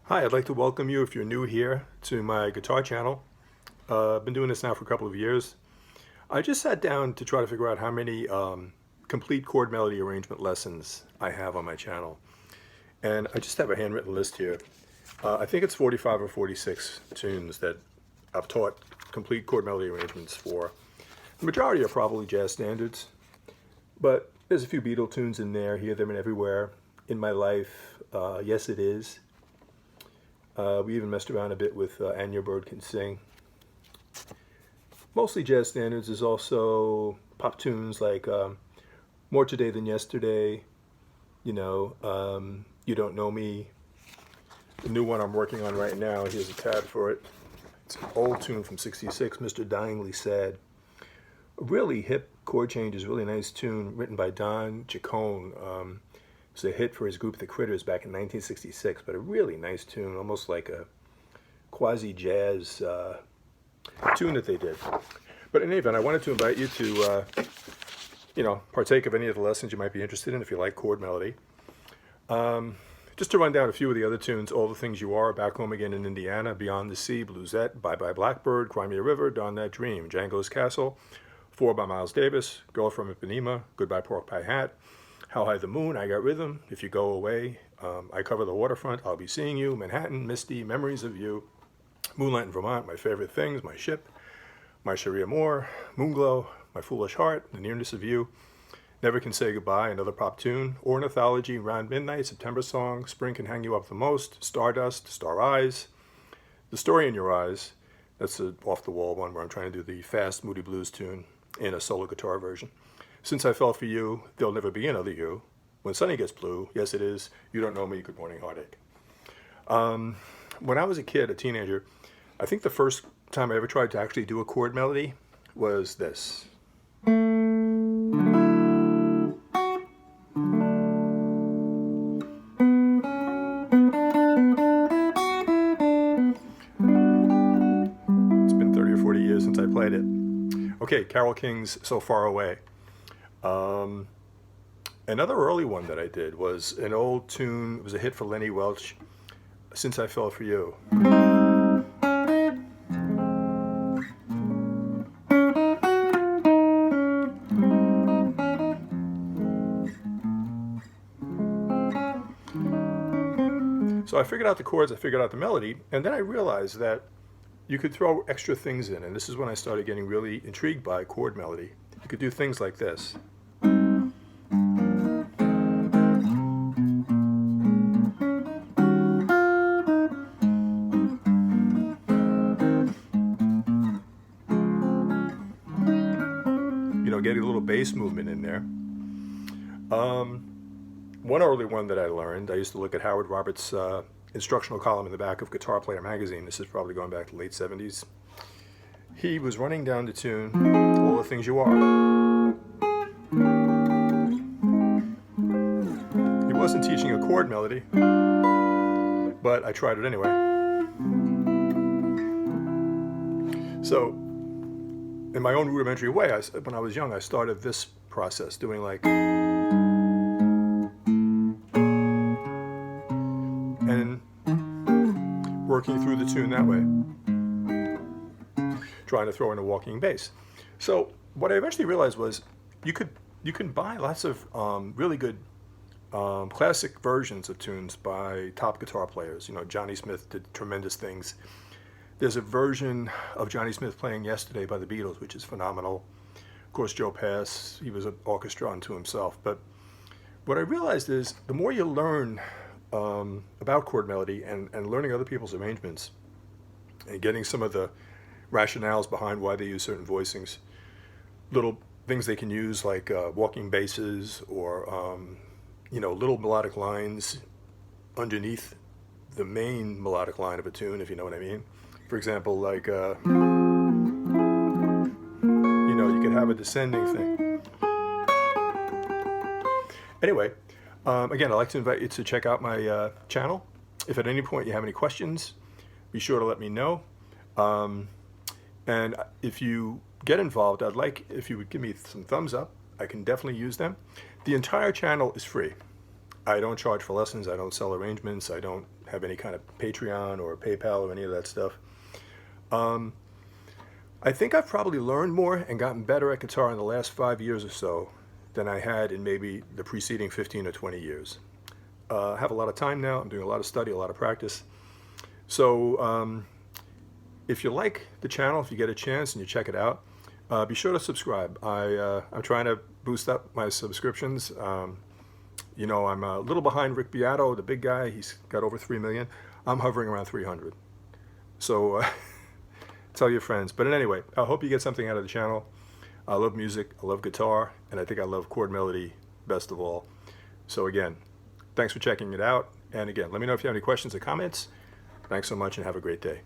Hi, I'd like to welcome you if you're new here to my guitar channel. I've been doing this now for a couple of years. I just sat down to try to figure out how many complete chord melody arrangement lessons I have on my channel. And I just have a handwritten list here. I think it's 45 or 46 tunes that I've taught complete chord melody arrangements for. The majority are probably jazz standards, but there's a few Beatle tunes in there, Here, There, and Everywhere, In My Life, Yes It Is. We even messed around a bit with And Your Bird Can Sing. Mostly jazz standards. There's also pop tunes like More Today Than Yesterday, You Don't Know Me. The new one I'm working on right now, here's a tab for it. It's an old tune from '66, Mr. Dyingly Sad. A really hip chord changes, really nice tune written by Don Chacon. It was a hit for his group The Critters back in 1966, but a really nice tune, almost like a quasi-jazz tune that they did. But in any event, I wanted to invite you to, partake of any of the lessons you might be interested in if you like chord melody. Just to run down a few of the other tunes: All the Things You Are, Back Home Again in Indiana, Beyond the Sea, Bluesette, Bye Bye Blackbird, Cry Me a River, Dawn That Dream, Django's Castle, Four by Miles Davis, Girl from Ipanema, Goodbye Pork Pie Hat, How High the Moon, I Got Rhythm, If You Go Away, I Cover the Waterfront, I'll Be Seeing You, Manhattan, Misty, Memories of You, Moonlight in Vermont, My Favorite Things, My Ship, My Cherie Amour, Moonglow, My Foolish Heart, The Nearness of You, Never Can Say Goodbye, another pop tune, Ornithology, Round Midnight, September Song, Spring Can Hang You Up the Most, Stardust, Star Eyes, The Story in Your Eyes. That's an off-the-wall one where I'm trying to do the fast, moody blues tune in a solo guitar version. Since I Fell for You, There'll Never Be Another You, When Sunny Gets Blue, Yes It Is, You Don't Know Me, Good Morning Heartache. When I was a kid, a teenager, I think the first time I ever tried to actually do a chord melody was this. It's been 30 or 40 years since I played it. Okay, Carole King's So Far Away. Another early one that I did was an old tune. It was a hit for Lenny Welch, Since I Fell for You. So I figured out the chords, I figured out the melody, and then I realized that you could throw extra things in, and this is when I started getting really intrigued by chord melody. You could do things like this. Getting a little bass movement in there. One early one that I learned, I used to look at Howard Roberts' instructional column in the back of Guitar Player magazine. This is probably going back to the late 70s. He was running down the tune, All the Things You Are. He wasn't teaching a chord melody, but I tried it anyway. So, in my own rudimentary way, when I was young, I started this process, doing like, and working through the tune that way, trying to throw in a walking bass. So what I eventually realized was you can buy lots of really good classic versions of tunes by top guitar players. Johnny Smith did tremendous things. There's a version of Johnny Smith playing Yesterday by the Beatles, which is phenomenal. Of course, Joe Pass, he was an orchestra unto himself. But what I realized is the more you learn about chord melody and learning other people's arrangements and getting some of the rationales behind why they use certain voicings, little things they can use like walking basses or little melodic lines underneath the main melodic line of a tune, if you know what I mean. For example, like, you could have a descending thing. Anyway, again, I'd like to invite you to check out my channel. If at any point you have any questions, be sure to let me know. And if you get involved, I'd like if you would give me some thumbs up. I can definitely use them. The entire channel is free. I don't charge for lessons. I don't sell arrangements. I don't have any kind of Patreon or PayPal or any of that stuff. I think I've probably learned more and gotten better at guitar in the last 5 years or so than I had in maybe the preceding 15 or 20 years. I have a lot of time now. I'm doing a lot of study, a lot of practice. So if you like the channel, if you get a chance and you check it out, be sure to subscribe. I'm trying to boost up my subscriptions. You know, I'm a little behind Rick Beato, the big guy. He's got over 3 million. I'm hovering around 300. So tell your friends. But anyway, I hope you get something out of the channel. I love music, I love guitar, and I think I love chord melody best of all. So again, thanks for checking it out. And again, let me know if you have any questions or comments. Thanks so much and have a great day.